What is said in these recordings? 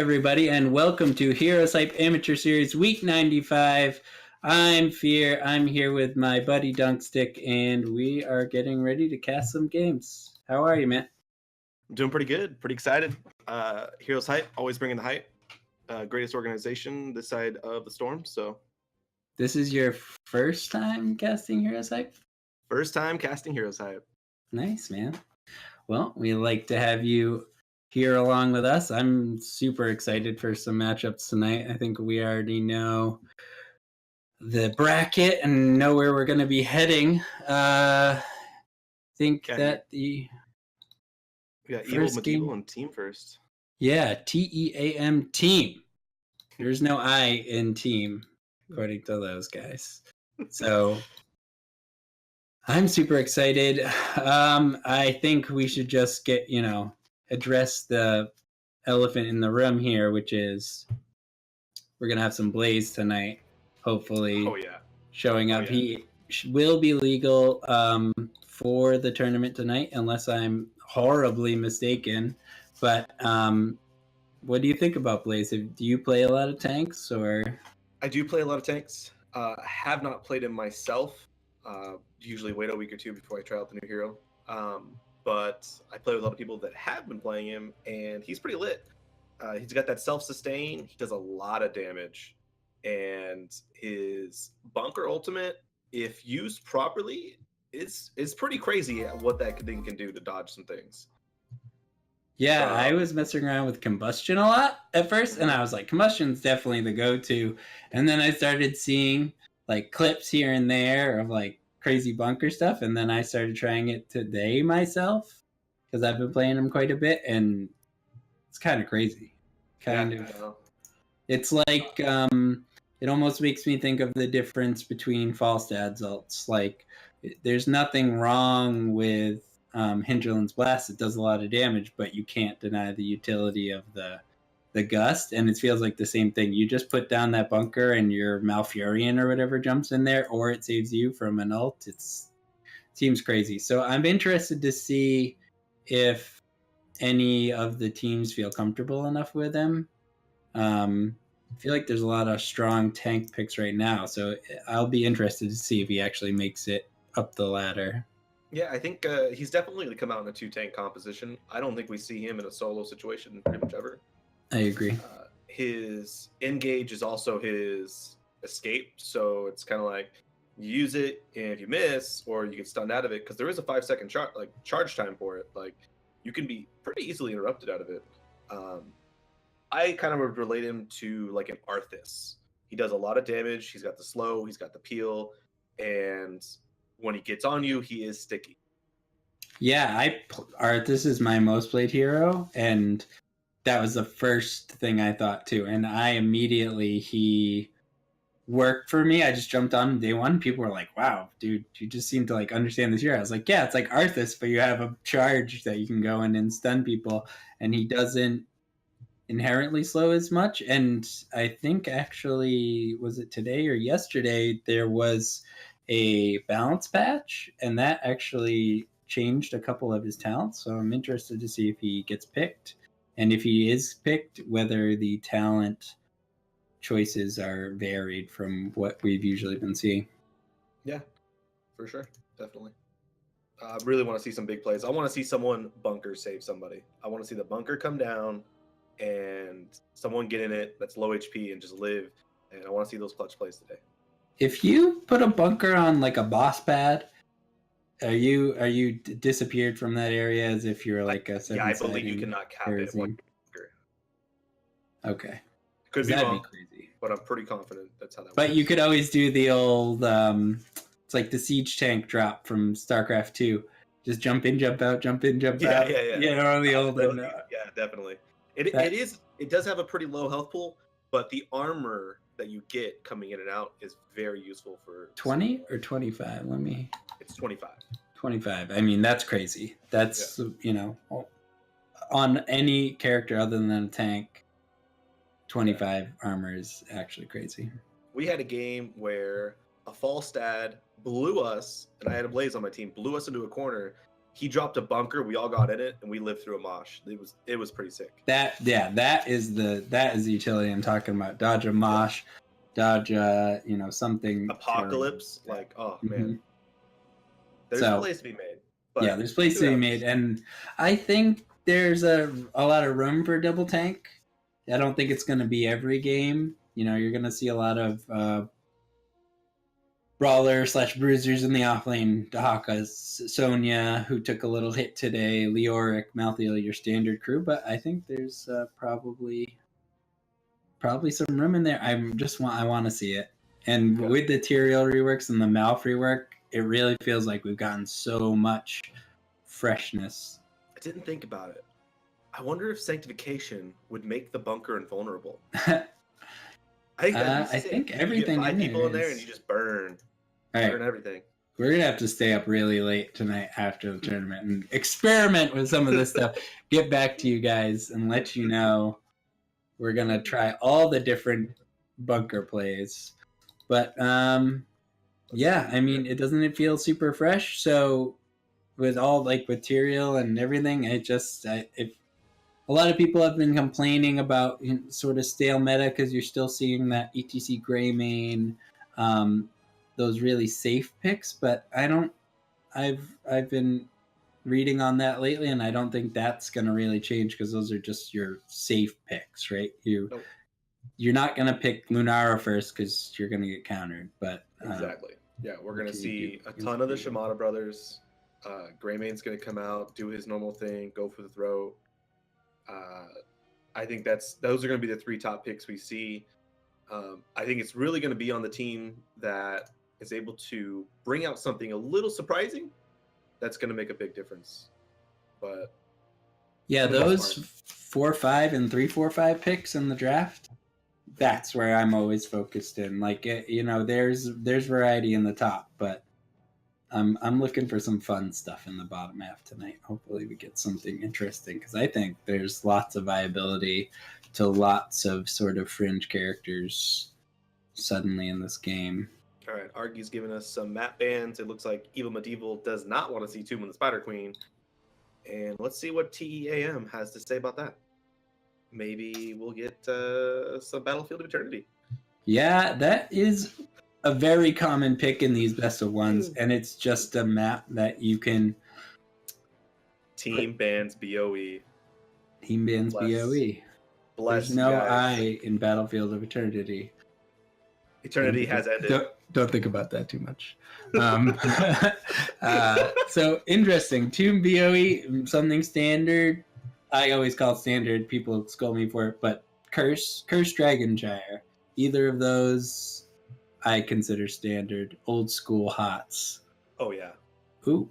everybody, and welcome to HeroesHype Amateur Series Week 95. I'm Fear. I'm here with my buddy Dunkstick, and we are getting ready to cast some games. How are you, man? I'm doing pretty good. Pretty excited. HeroesHype, always bringing the hype. Greatest organization this side of the storm. So, this is your first time casting HeroesHype? First time casting HeroesHype. Nice, man. Well, we like to have you here along with us. I'm super excited for some matchups tonight. I think we already know the bracket and know where we're going to be heading. That we got Evel, Medivhel, and Team first. Yeah, TEAM Team. There's no I in Team, according to those guys. So I'm super excited. I think we should just get, address the elephant in the room here, which is we're going to have some Blaze tonight, hopefully. Oh, yeah. Showing up. He will be legal for the tournament tonight, unless I'm horribly mistaken. But what do you think about Blaze? Do you play a lot of tanks, or? I do play a lot of tanks. I have not played him myself. Usually wait a week or two before I try out the new hero. But I play with a lot of people that have been playing him, and he's pretty lit. He's got that self-sustain. He does a lot of damage. And his bunker ultimate, if used properly, is pretty crazy at what that thing can do to dodge some things. Yeah, I was messing around with combustion a lot at first, and I was like, combustion's definitely the go-to. And then I started seeing like clips here and there of like crazy bunker stuff, and then I started trying it today myself because I've been playing him quite a bit, and it's kind of crazy. It's like it almost makes me think of the difference between Falstad's ults. Like, there's nothing wrong with Hinterland's Blast. It does a lot of damage, but you can't deny the utility of the Gust, and it feels like the same thing. You just put down that bunker and your Malfurion or whatever jumps in there, or it saves you from an ult. It seems crazy. So I'm interested to see if any of the teams feel comfortable enough with him. I feel like there's a lot of strong tank picks right now, so I'll be interested to see if he actually makes it up the ladder. Yeah, I think he's definitely going to come out in a two-tank composition. I don't think we see him in a solo situation pretty much ever. I agree. His engage is also his escape, so it's kind of like you use it, and if you miss, or you get stunned out of it, because there is a 5-second charge time for it. Like, you can be pretty easily interrupted out of it. I kind of would relate him to like an Arthas. He does a lot of damage. He's got the slow, he's got the peel, and when he gets on you, he is sticky. Yeah, Arthas is my most played hero, and that was the first thing I thought too. And he worked for me. I just jumped on day one. People were like, wow, dude, you just seem to like understand this hero. I was like, yeah, it's like Arthas, but you have a charge that you can go in and stun people, and he doesn't inherently slow as much. And I think actually, was it today or yesterday, there was a balance patch, and that actually changed a couple of his talents. So I'm interested to see if he gets picked, and if he is picked, whether the talent choices are varied from what we've usually been seeing. Yeah, for sure. Definitely. I really want to see some big plays. I want to see someone bunker save somebody. I want to see the bunker come down and someone get in it that's low HP and just live. And I want to see those clutch plays today. If you put a bunker on like a boss pad, are you disappeared from that area as if you're like a 7-sided? Yeah, I believe you cannot cap it. Okay. Could be wrong, crazy, but I'm pretty confident that's how that works. But you could always do the old, it's like the siege tank drop from StarCraft 2. Just jump in, jump out, jump in, jump out. Yeah. Yeah, the old one. Yeah, definitely. It does have a pretty low health pool, but the armor that you get coming in and out is very useful for 20 or 25. It's 25. 25. I mean, that's crazy. That's on any character other than a tank, 25 armor is actually crazy. We had a game where a Falstad blew us, and I had a Blaze on my team, blew us into a corner. he dropped a bunker. We all got in it, and we lived through a mosh. It was pretty sick. That is the utility I'm talking about. Dodge a mosh, dodge something apocalypse. Like, oh man, there's a place to be made. But yeah, there's place to be made, and I think there's a lot of room for double tank. I don't think it's going to be every game. You're going to see a lot of brawler / bruisers in the offlane. Dahaka's, Sonya, who took a little hit today, Leoric, Malthael, your standard crew. But I think there's probably some room in there. I want to see it. And with the Tyrael reworks and the Malf rework, it really feels like we've gotten so much freshness. I didn't think about it. I wonder if Sanctification would make the bunker invulnerable. I think everything in people in there and you just burn. All right. Burn everything. We're going to have to stay up really late tonight after the tournament and experiment with some of this stuff. Get back to you guys and let you know. We're going to try all the different bunker plays. But, yeah, I mean, it feel super fresh. So with all, with Tyrael and everything, if a lot of people have been complaining about sort of stale meta because you're still seeing that ETC Greymane, those really safe picks, but I've been reading on that lately, and I don't think that's going to really change because those are just your safe picks, right? You're not going to pick Lunara first because you're going to get countered, but exactly. Yeah, we're going to see a ton of the Shimada brothers. Greymane's going to come out, do his normal thing, go for the throat. I think those are going to be the 3 top picks we see. I think it's really going to be on the team that is able to bring out something a little surprising that's going to make a big difference. But yeah, those 4-5 and 3-4-5 picks in the draft, that's where I'm always focused in. There's variety in the top, but I'm looking for some fun stuff in the bottom half tonight. Hopefully we get something interesting because I think there's lots of viability to lots of sort of fringe characters suddenly in this game. All right, Argy's giving us some map bans. It looks like Evel Medivhel does not want to see Tomb of the Spider Queen. And let's see what TEAM has to say about that. Maybe we'll get some Battlefield of Eternity. Yeah, that is a very common pick in these best of ones, and it's just a map that you can team bans BOE. Team bans BOE. There's no I in Battlefield of Eternity. Eternity has ended. Don't think about that too much. So interesting. Tomb BOE, something standard. I always call it standard. People scold me for it, but Curse Dragonshire. Either of those I consider standard. Old school HOTS. Oh, yeah. Ooh.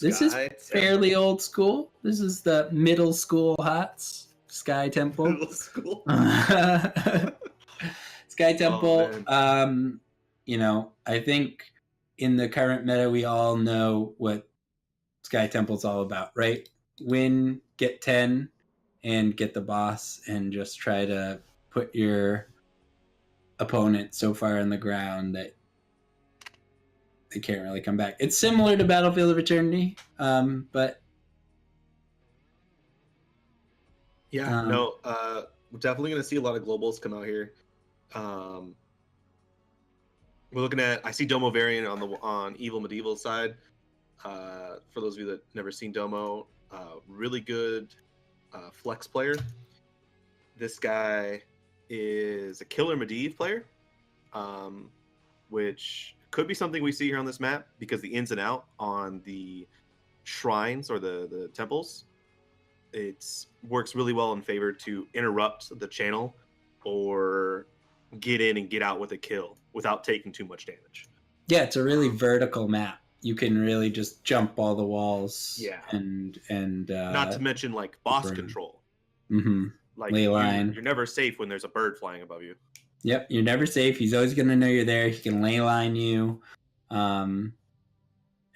This is fairly old school. This is the middle school HOTS. Sky Temple. Middle school. Sky Temple. I think in the current meta, we all know what Sky Temple's all about, right? Win, get 10, and get the boss, and just try to put your opponent so far in the ground that they can't really come back. It's similar to Battlefield of Eternity, but yeah, we're definitely going to see a lot of globals come out here. We're looking at, I see Domo variant on Evel Medivhel's side. For those of you that never seen Domo, really good flex player. This guy is a killer Medivh player, which could be something we see here on this map because the ins and out on the shrines or the temples, it works really well in favor to interrupt the channel or get in and get out with a kill without taking too much damage. Yeah, it's a really vertical map. You can really just jump all the walls. Yeah, and not to mention boss control. Mm-hmm. Ley line. You're never safe when there's a bird flying above you. Yep, you're never safe. He's always going to know you're there. He can ley line you. And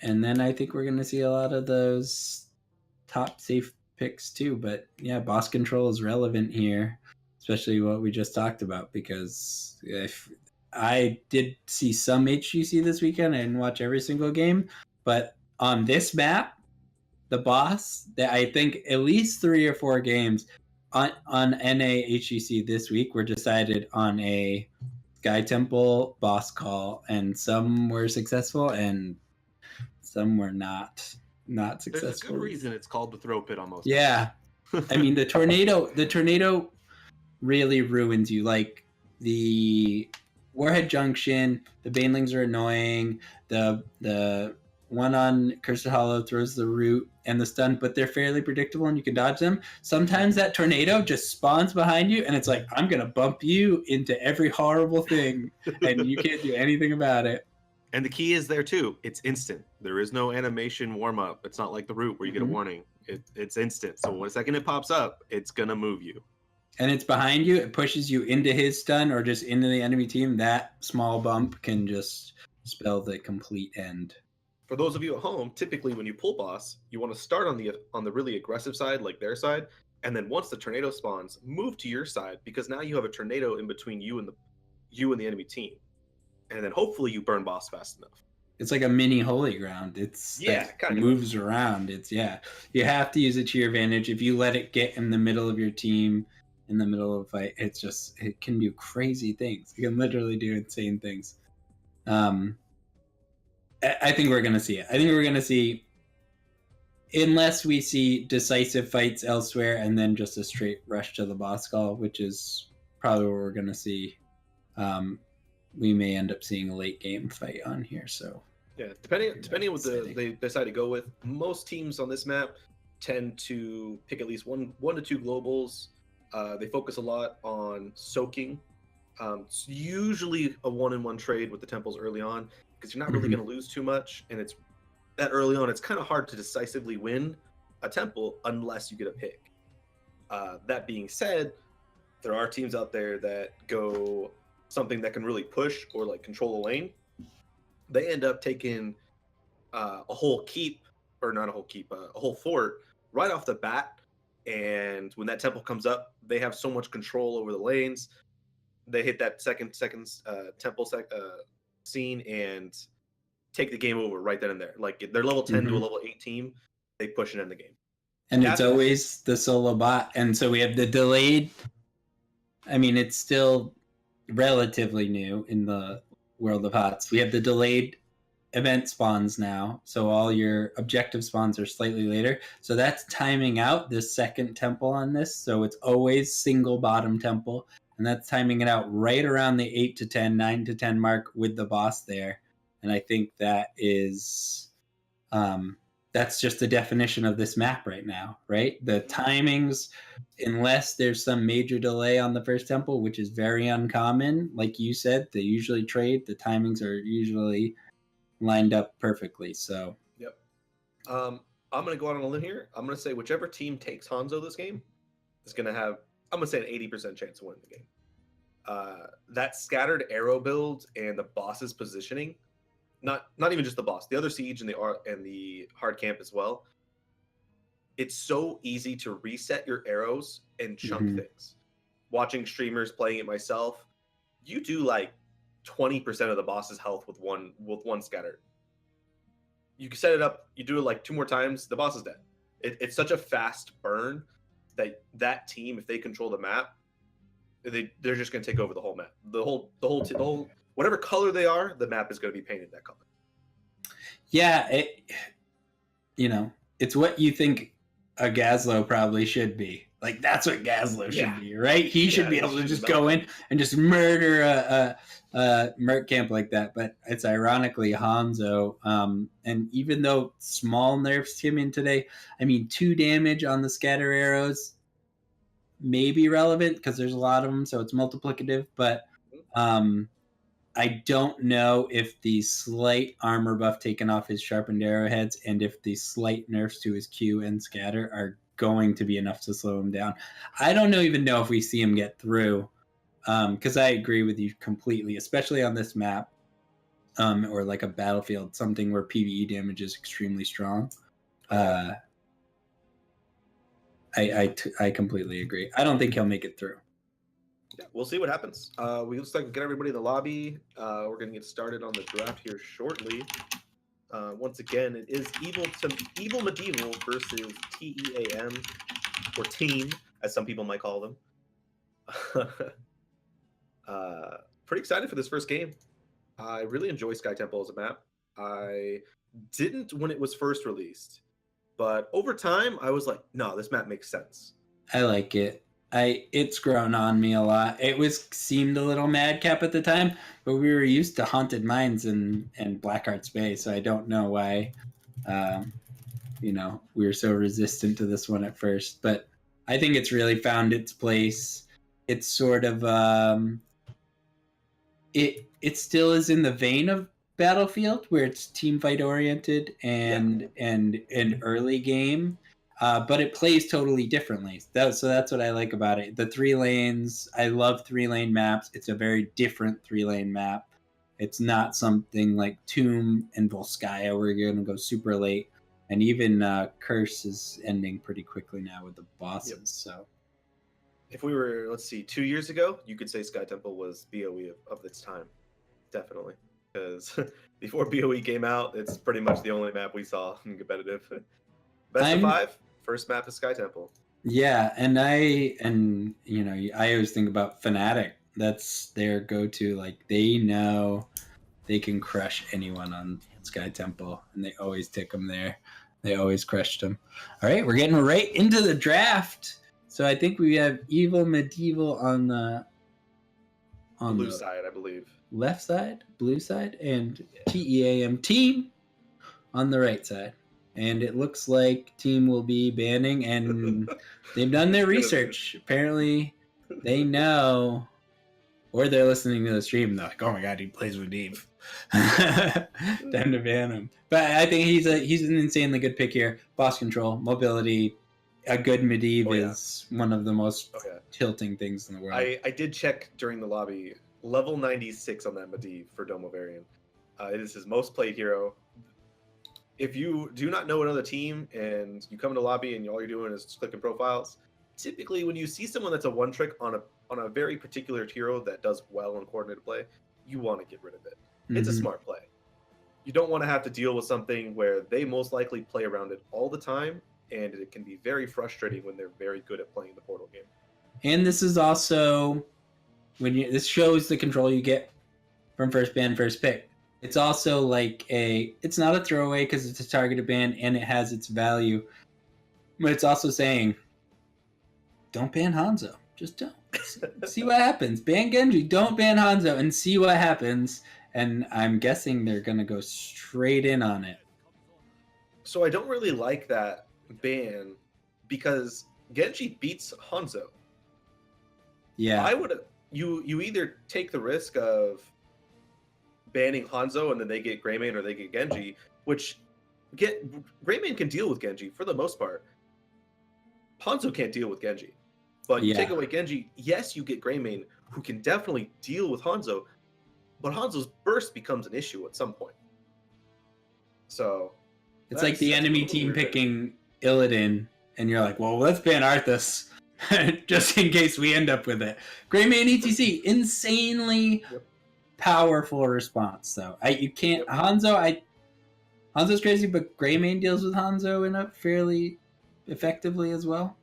then I think we're going to see a lot of those top safe picks too. But yeah, boss control is relevant here, especially what we just talked about, because if I did see some HGC this weekend, I didn't watch every single game, but on this map, the boss that I think at least 3 or 4 games on NA HGC this week were decided on a Sky Temple boss call, and some were successful and some were not successful. There's a good reason it's called the throw pit on most. Yeah. I mean, the tornado really ruins you. Like the Warhead Junction, the Banelings are annoying. The one on Cursed Hollow throws the root and the stun, but they're fairly predictable and you can dodge them. Sometimes that tornado just spawns behind you and it's like, I'm gonna bump you into every horrible thing and you can't do anything about it. And the key is there too. It's instant. There is no animation warm up. It's not like the root where you get a warning. It's instant. So one second it pops up, it's gonna move you. And it's behind you. It pushes you into his stun or just into the enemy team. That small bump can just spell the complete end. For those of you at home, typically when you pull boss, you want to start on the really aggressive side, like their side, and then once the tornado spawns, move to your side because now you have a tornado in between you and the enemy team. And then hopefully you burn boss fast enough. It's like a mini holy ground. It's kind of moves around. It's you have to use it to your advantage. If you let it get in the middle of your team, in the middle of a fight, it can do crazy things. It can literally do insane things. I think we're gonna see it. I think we're gonna see, unless we see decisive fights elsewhere and then just a straight rush to the boss call, which is probably what we're gonna see. We may end up seeing a late game fight on here. So yeah, depending on what they decide to go with. Most teams on this map tend to pick at least one to two globals. They focus a lot on soaking. It's usually a 1-in-1 trade with the temples early on because you're not really going to lose too much, and it's that early on. It's kind of hard to decisively win a temple unless you get a pick. That being said, there are teams out there that go something that can really push or like control a lane. They end up taking a whole keep, or not a whole keep, a whole fort right off the bat. And when that temple comes up, they have so much control over the lanes. They hit that second temple scene and take the game over right then and there. Like they're level 10 to a level 8 team, they push it in the game. And it's always the solo bot. And so we have the delayed. I mean, it's still relatively new in the world of HOTS. We have the delayed event spawns now, so all your objective spawns are slightly later, so that's timing out the second temple on this, so it's always single bottom temple, and that's timing it out right around the 8 to 10 9 to 10 mark with the boss there. And I think that is that's just the definition of this map right now, right? The timings, unless there's some major delay on the first temple, which is very uncommon, like you said, they usually trade, the timings are usually lined up perfectly. So yep. I'm gonna go out on a limb here. I'm gonna say whichever team takes Hanzo this game is gonna have, I'm gonna say, an 80% chance of winning the game. That scattered arrow build and the boss's positioning, not even just the boss, the other siege and the hard camp as well. It's so easy to reset your arrows and chunk things. Watching streamers, playing it myself, you do like 20% of the boss's health with one scatter. You can set it up, you do it like 2 more times, the boss is dead. It's such a fast burn that team, if they control the map, they're just going to take over the whole map. The whole whatever color they are, the map is going to be painted that color. Yeah, it's what you think a Gazlo probably should be. Like, that's what Gazlo should be, right? He should be able to just go in and just murder a Merc camp like that. But it's ironically Hanzo. And even though small nerfs came in today, I mean, 2 damage on the scatter arrows may be relevant because there's a lot of them, so it's multiplicative. But I don't know if the slight armor buff taken off his sharpened arrowheads and if the slight nerfs to his Q and scatter are going to be enough to slow him down. I don't even know if we see him get through, because I agree with you completely, especially on this map, or like a battlefield, something where PvE damage is extremely strong. I completely agree. I don't think he'll make it through. Yeah, we'll see what happens. We looks like we get everybody in the lobby. We're going to get started on the draft here shortly. Once again, it is Evel Medivhel versus TEAM, or Team, as some people might call them. Pretty excited for this first game. I really enjoy Sky Temple as a map. I didn't when it was first released, but over time I was like, no, this map makes sense. I like it. It's grown on me a lot. It seemed a little madcap at the time, but we were used to Haunted Mines and Blackheart's Bay, so I don't know why we were so resistant to this one at first. But I think it's really found its place. It's sort of it still is in the vein of Battlefield, where it's team fight oriented and an early game, but it plays totally differently. So that's what I like about it. The 3 lanes, I love 3-lane maps. It's a very different 3-lane map. It's not something like Tomb and Volskaya where you're going to go super late. And even Curse is ending pretty quickly now with the bosses. Yep. So if we were, let's see, 2 years ago, you could say Sky Temple was BOE of its time. Definitely. Because before BOE came out, it's pretty much the only map we saw in competitive. Best of 5, first map is Sky Temple. Yeah, and I always think about Fnatic. That's their go-to. Like, they know they can crush anyone on Sky Temple, and they always take them there. They always crushed them. All right, we're getting right into the draft. So I think we have Evel Medivhel on the blue side, I believe. Left side, blue side, and TEAM Team on the right side. And it looks like Team will be banning, and they've done their research. Apparently, they know, or they're listening to the stream. And they're like, "Oh my god, he plays with Eve." Time to ban him. But I think he's an insanely good pick here. Boss control, mobility. A good Medivh is one of the most tilting things in the world. I did check during the lobby. Level 96 on that Medivh for Domo variant. It is his most played hero. If you do not know another team and you come into lobby and all you're doing is clicking profiles, typically when you see someone that's a one trick on a very particular hero that does well in coordinated play, you want to get rid of it. Mm-hmm. It's a smart play. You don't want to have to deal with something where they most likely play around it all the time, and it can be very frustrating when they're very good at playing the Portal game. And this is also this shows the control you get from first ban, first pick. It's also like it's not a throwaway because it's a targeted ban and it has its value, but it's also saying, don't ban Hanzo. Just don't. See what happens. Ban Genji. Don't ban Hanzo and see what happens. And I'm guessing they're going to go straight in on it. So I don't really like that ban because Genji beats Hanzo. Yeah. I would. You either take the risk of banning Hanzo and then they get Greymane or they get Genji, which Greymane can deal with Genji for the most part. Hanzo can't deal with Genji. But you take away Genji, yes, you get Greymane, who can definitely deal with Hanzo, but Hanzo's burst becomes an issue at some point. So it's like the enemy team picking Illidan, and you're like, well, let's ban Arthas just in case we end up with it. Greymane ETC, insanely powerful response, though. You can't Hanzo's crazy, but Greymane deals with Hanzo in a fairly effectively as well.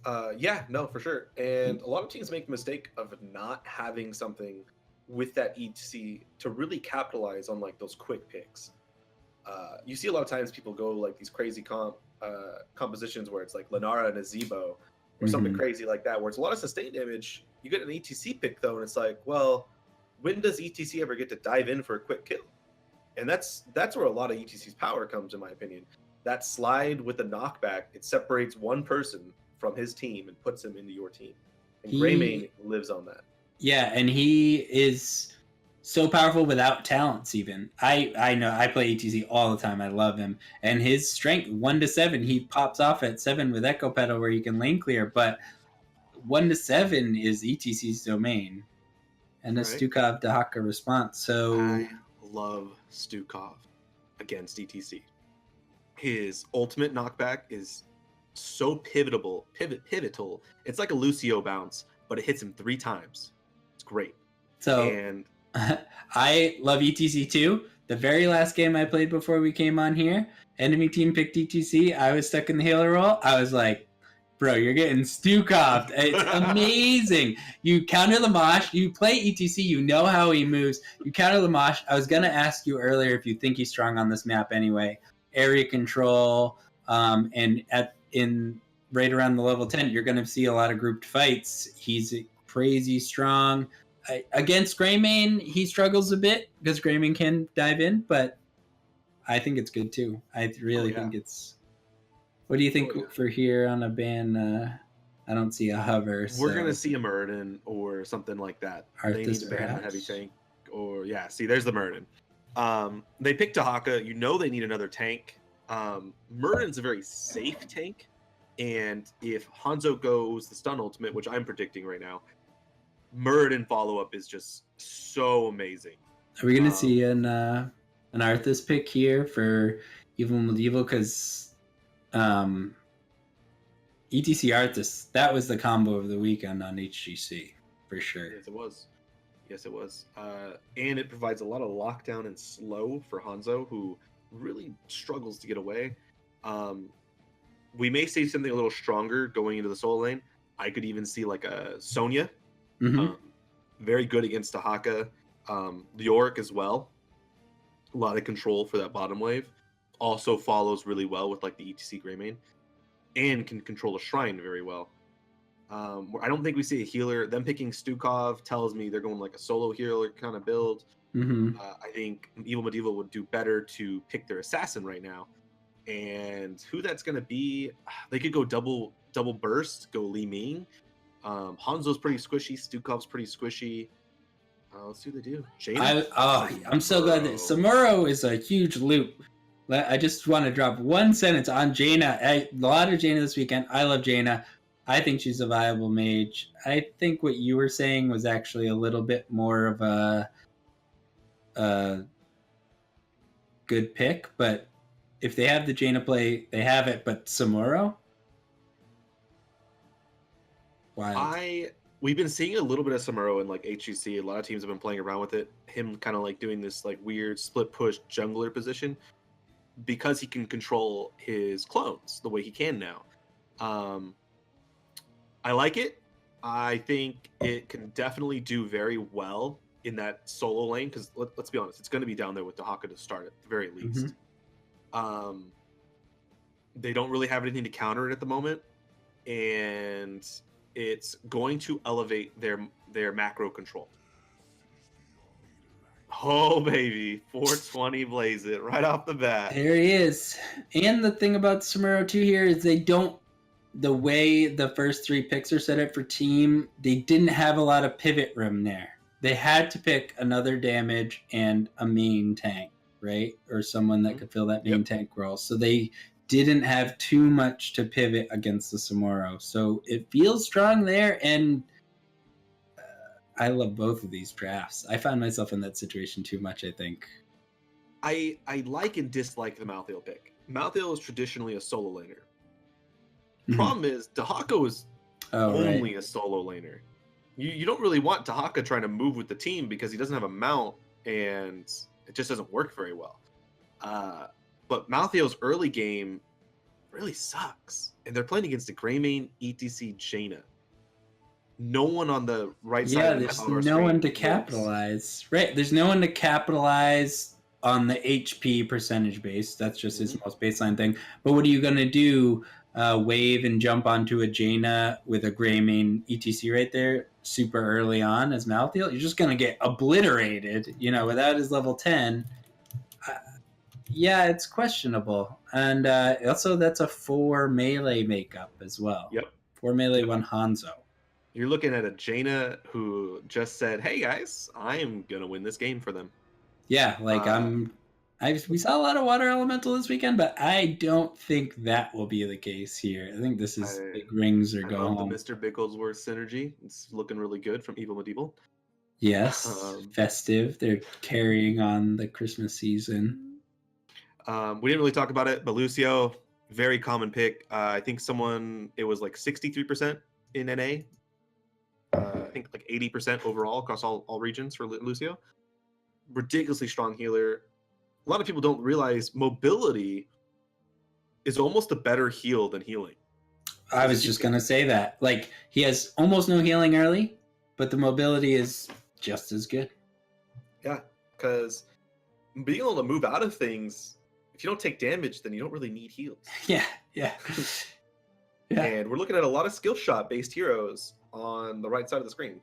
For sure. And a lot of teams make the mistake of not having something with that ETC to really capitalize on like those quick picks. You see a lot of times people go like these crazy compositions where it's like Lenara and a Zebo or something crazy like that, where it's a lot of sustain damage. You get an ETC pick though, and it's like, well, when does ETC ever get to dive in for a quick kill? And that's where a lot of ETC's power comes, in my opinion. That slide with the knockback, it separates one person from his team and puts him into your team. And Greymane lives on that. Yeah, and he is so powerful without talents even. I know, I play ETC all the time. I love him. And his strength, 1 to 7, he pops off at 7 with Echo Pedal where he can lane clear, but 1 to 7 is ETC's domain. And a Stukov Dahaka response. So I love Stukov against ETC. His ultimate knockback is so pivotal. It's like a Lucio bounce, but it hits him 3 times. It's great. So and I love ETC too. The very last game I played before we came on here, enemy team picked ETC. I was stuck in the healer role. I was like, bro, you're getting Stukov. It's amazing. You counter the Mosh. You play ETC. You know how he moves. You counter the Mosh. I was going to ask you earlier if you think he's strong on this map anyway. Area control, and right around the level 10, you're going to see a lot of grouped fights. He's crazy strong. Against Greymane, he struggles a bit because Greymane can dive in, but I think it's good too. I really think it's... What do you think for here on a ban? I don't see a hover. We're going to see a Murden or something like that. Arthas, they need to ban a heavy tank. Or, yeah, see, there's the Murden. They picked Tahaka. You know they need another tank. Murden's a very safe tank. And if Hanzo goes the stun ultimate, which I'm predicting right now, Murden follow-up is just so amazing. Are we going to see an Arthas pick here for Evel Medivhel? Because ETC Arthas, that was the combo of the weekend on HGC, for sure. Yes, it was. Yes, it was. And it provides a lot of lockdown and slow for Hanzo, who really struggles to get away. We may see something a little stronger going into the solo lane. I could even see like a Sonya. Mm-hmm. Very good against Tahaka. Yorick as well. A lot of control for that bottom wave. Also follows really well with like the ETC Greymane. And can control a shrine very well. I don't think we see a healer. Them picking Stukov tells me they're going like a solo healer kind of build. Mm-hmm. I think Evel Medivhel would do better to pick their assassin right now. And who that's going to be, they could go double burst, go Li Ming. Hanzo's pretty squishy. Stukov's pretty squishy. Let's see what they do. Jaina? I'm so glad that Samuro is a huge loop. I just want to drop one sentence on Jaina. A lot of Jaina this weekend. I love Jaina. I think she's a viable mage. I think what you were saying was actually a little bit more of a good pick, but if they have the Jaina play, they have it. But Samuro? Wild. We've been seeing a little bit of Samuro in like HGC. A lot of teams have been playing around with it. Him kind of like doing this like weird split push jungler position because he can control his clones the way he can now. I like it. I think it can definitely do very well in that solo lane because let's be honest, it's going to be down there with Tahaka to start at the very least. Mm-hmm. They don't really have anything to counter it at the moment, and it's going to elevate their macro control. Oh baby, 420 blaze it right off the bat. There he is. And the thing about Samuro too here is the way the first three picks are set up for team, they didn't have a lot of pivot room there. They had to pick another damage and a main tank, right? Or someone that could fill that main tank role. So they didn't have too much to pivot against the Samuro. So it feels strong there, and I love both of these drafts. I find myself in that situation too much, I think. I like and dislike the Malthael pick. Malthael is traditionally a solo laner. Problem is, Tahaka is only a solo laner. You don't really want Tahaka trying to move with the team because he doesn't have a mount, and it just doesn't work very well. But Malthael's early game really sucks. And they're playing against the Greymane, ETC, Jaina. No one on the right side of the there's no one to capitalize. Right, there's no one to capitalize on the HP percentage base. That's just his most baseline thing. But what are you going to do? Wave and jump onto a Jaina with a Greymane ETC right there super early on as Malthael? You're just going to get obliterated, without his level 10. Yeah, it's questionable. And also that's a 4 melee makeup as well. Yep. 4 melee, 1 Hanzo. You're looking at a Jaina who just said, hey guys, I am going to win this game for them. Yeah, we saw a lot of water elemental this weekend, but I don't think that will be the case here. I think this is big rings or go home. The Mr. Bigglesworth synergy. It's looking really good from Evel Medivhel. Yes, festive. They're carrying on the Christmas season. We didn't really talk about it, but Lucio, very common pick. I think it was like 63% in NA. I think like 80% overall across all regions for Lucio. ridiculously strong healer. A lot of people don't realize mobility is almost a better heal than healing. I was just going to say that. Like, he has almost no healing early, but the mobility is just as good. Yeah, because being able to move out of things, if you don't take damage, then you don't really need heals. Yeah. And we're looking at a lot of skill shot based heroes on the right side of the screen.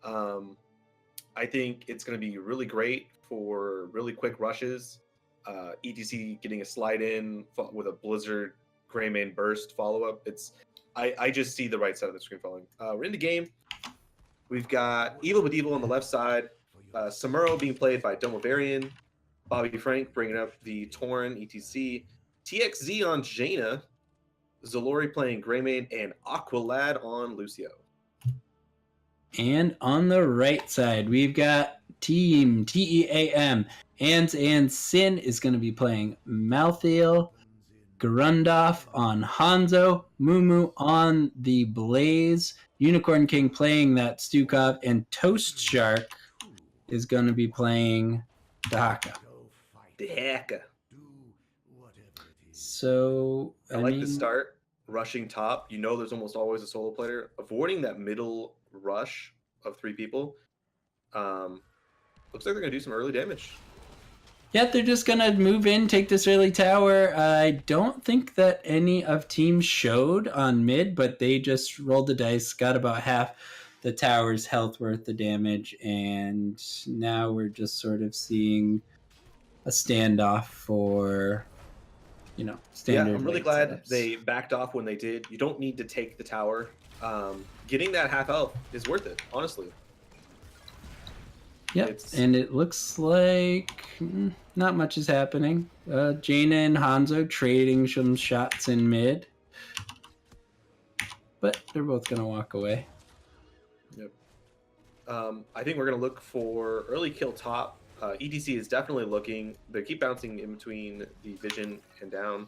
I think it's going to be really great for really quick rushes. ETC getting a slide in with a Blizzard Greymane burst follow up. I just see the right side of the screen falling. We're in the game. We've got Evel Medivhel on the left side. Samuro being played by Domavarian. Bobby Frank bringing up the Tauren ETC. TXZ on Jaina. Zalori playing Greymane, and Aqualad on Lucio. And on the right side, we've got Team TEAM. And Sin is going to be playing Malthael, Grundoff on Hanzo, Mumu on the Blaze, Unicorn King playing that Stukov, and Toast Shark is going to be playing Dahaka. So I like the start, rushing top. You know there's almost always a solo player. Avoiding that middle rush of 3 people. Looks like they're going to do some early damage. Yeah, they're just going to move in, take this early tower. I don't think that any of teams showed on mid, but they just rolled the dice, got about half the tower's health worth the damage, and now we're just sort of seeing a standoff for, standard. Yeah, I'm really glad they backed off when they did. You don't need to take the tower. Getting that half health is worth it, honestly. Yep, and it looks like not much is happening. Jaina and Hanzo trading some shots in mid. But they're both going to walk away. Yep. I think we're going to look for early kill top. ETC is definitely looking. They keep bouncing in between the vision and down.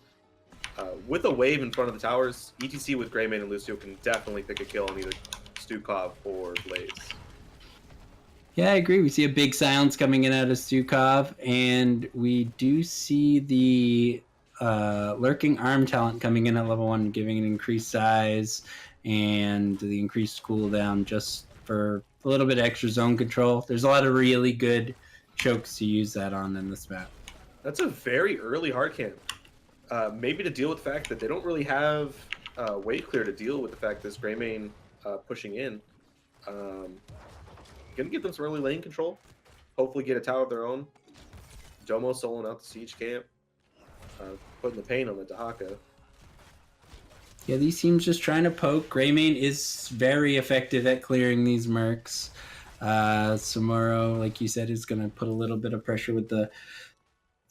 With a wave in front of the towers, ETC with Greymane and Lucio can definitely pick a kill on either Stukov or Blaze. Yeah, I agree. We see a big silence coming in out of Stukov, and we do see the lurking arm talent coming in at level 1, giving an increased size and the increased cooldown just for a little bit extra zone control. There's a lot of really good chokes to use that on in this map. That's a very early hard camp. Maybe to deal with the fact that they don't really have wave clear to deal with the fact that this Greymane pushing in. Gonna give them some early lane control. Hopefully get a tower of their own. Domo soloing out the siege camp. Putting the pain on the Dahaka. Yeah, these teams just trying to poke. Greymane is very effective at clearing these mercs. Samuro, like you said, is going to put a little bit of pressure with the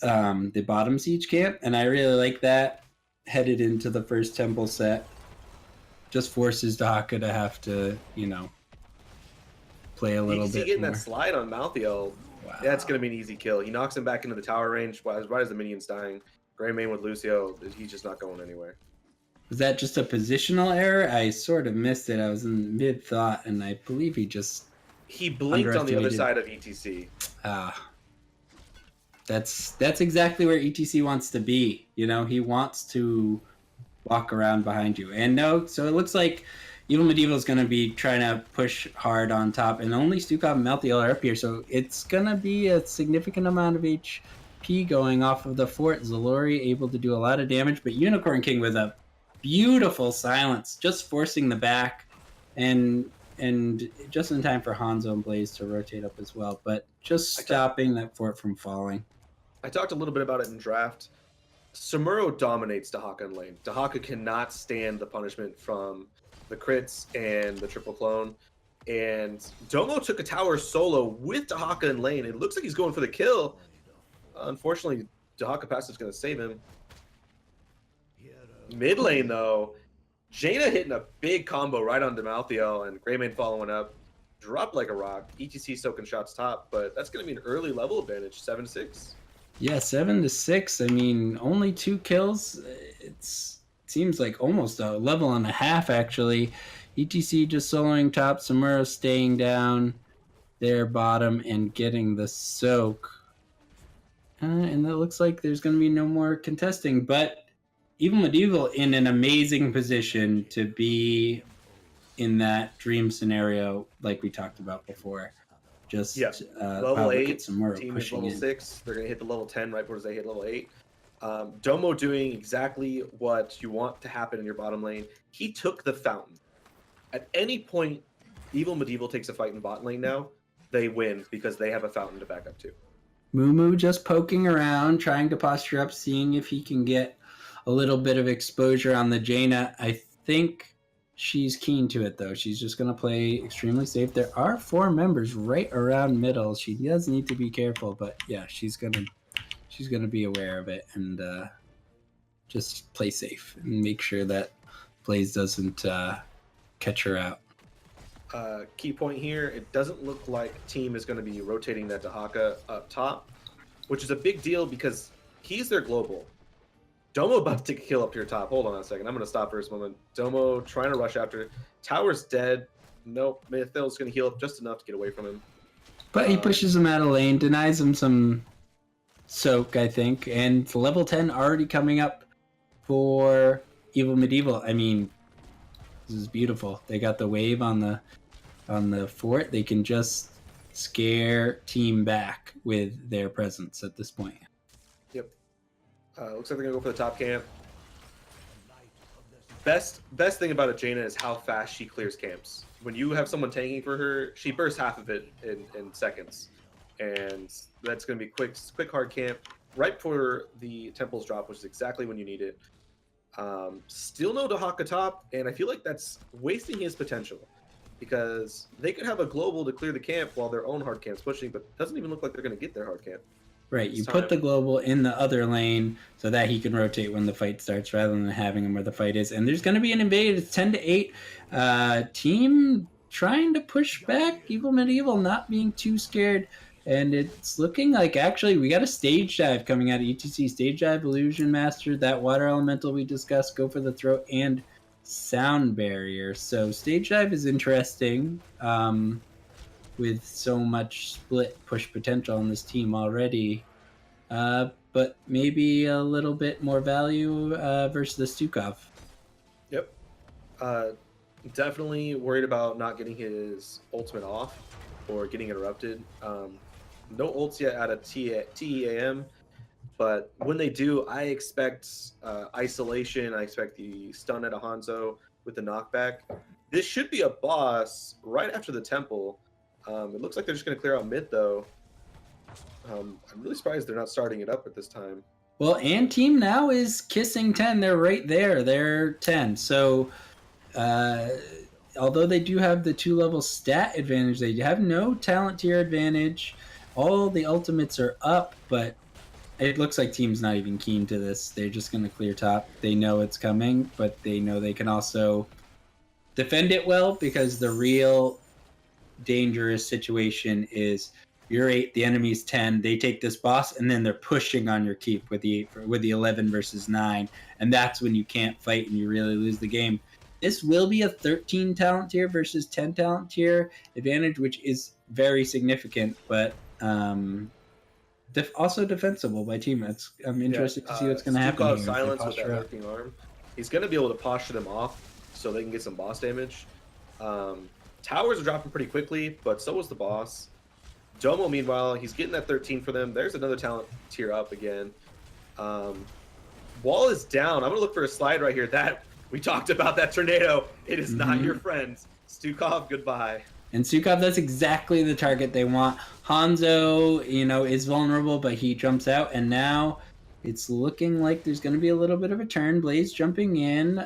bottom siege camp, and I really like that. Headed into the first temple set. Just forces Dahaka to have to, play a little bit getting more. That slide on Malthael. Wow. That's going to be an easy kill. He knocks him back into the tower range right as the minion's dying. Greymane with Lucio, he's just not going anywhere. Was that just a positional error? I sort of missed it. I was in mid-thought, and I believe he blinked on the other side of ETC. That's exactly where ETC wants to be. He wants to walk around behind you. And so it looks like Evel Medivhel is going to be trying to push hard on top, and only Stukov and Malthael are up here, so it's going to be a significant amount of HP going off of the fort. Zalori able to do a lot of damage, but Unicorn King with a beautiful silence, just forcing the back, and just in time for Hanzo and Blaze to rotate up as well, but just stopping that fort from falling. I talked a little bit about it in draft. Samuro dominates Dahaka in lane. Dahaka cannot stand the punishment from the crits and the triple clone. And Domo took a tower solo with Dahaka in lane. It looks like he's going for the kill. Unfortunately, Dahaka passive's going to save him. Mid lane, though, Jaina hitting a big combo right onto Malthael, and Greymane following up. Dropped like a rock. ETC soaking shots top, but that's going to be an early level advantage, 7-6. Yeah, 7-6. I mean, only 2 kills. It seems like almost a level and a half, actually. ETC just soloing top, Samuro staying down. their bottom and getting the soak. And it looks like there's going to be no more contesting, but even Medivhel in an amazing position to be in that dream scenario like we talked about before. Just level 8, get some more team is pushing level in. 6. They're going to hit the level 10 right before they hit level 8. Domo doing exactly what you want to happen in your bottom lane. He took the fountain. At any point, Evil Medivhel takes a fight in bot lane now, they win because they have a fountain to back up to. Mumu just poking around, trying to posture up, seeing if he can get a little bit of exposure on the Jaina. I think she's keen to it, though. She's just going to play extremely safe. There are 4 members right around middle. She does need to be careful, but yeah, she's gonna be aware of it and just play safe and make sure that Blaze doesn't catch her out. Key point here, it doesn't look like team is going to be rotating that Dahaka up top, which is a big deal because he's their global. Domo about to take a kill up to your top. Hold on a second. I'm going to stop for a moment. Domo trying to rush after. Tower's dead. Nope. Medivhel's going to heal up just enough to get away from him. But he pushes him out of lane, denies him some soak, I think, and level 10 already coming up for Evil Medivhel. I mean, this is beautiful. They got the wave on the fort. They can just scare team back with their presence at this point. Yep. Looks like they're gonna go for the top camp. Best thing about a Jaina is how fast she clears camps. When you have someone tanking for her, she bursts half of it in seconds, and that's gonna be quick hard camp right before the temples drop, which is exactly when you need it. Still no Dahaka top, and I feel like that's wasting his potential because they could have a global to clear the camp while their own hard camp's pushing, but it doesn't even look like they're going to get their hard camp. Right, you put the global in the other lane so that he can rotate when the fight starts rather than having him where the fight is. And there's going to be an invade. It's 10-8. Team trying to push back. Evil Medivhel not being too scared. And it's looking like, actually, we got a stage dive coming out of ETC. Stage dive, Illusion Master, that water elemental we discussed, go for the throat, and sound barrier. So stage dive is interesting with so much split push potential on this team already. But maybe a little bit more value versus the Stukov. Yep. Definitely worried about not getting his ultimate off or getting interrupted. No ults yet out of TEAM, but when they do, I expect isolation. I expect the stun at a Hanzo with the knockback. This should be a boss right after the temple. It looks like they're just going to clear out mid, though. I'm really surprised they're not starting it up at this time. Well, and team now is kissing 10. They're right there. They're 10. So although they do have the 2-level stat advantage, they have no talent tier advantage. All the ultimates are up, but it looks like team's not even keen to this. They're just going to clear top. They know it's coming, but they know they can also defend it well because the real dangerous situation is you're 8, the enemy's 10. They take this boss, and then they're pushing on your keep with the 11 versus 9, and that's when you can't fight and you really lose the game. This will be a 13 talent tier versus 10 talent tier advantage, which is very significant, but also defensible by team. I'm interested to see what's going to happen here. Silence with that lurking arm. He's going to be able to posture them off so they can get some boss damage. Towers are dropping pretty quickly, but so was the boss. Domo, meanwhile, he's getting that 13 for them. There's another talent tier up again. Wall is down. I'm going to look for a slide right here. That we talked about that tornado. It is not your friend. Stukov, goodbye. And Stukov, that's exactly the target they want. Hanzo, is vulnerable, but he jumps out, and now it's looking like there's going to be a little bit of a turn. Blaze jumping in,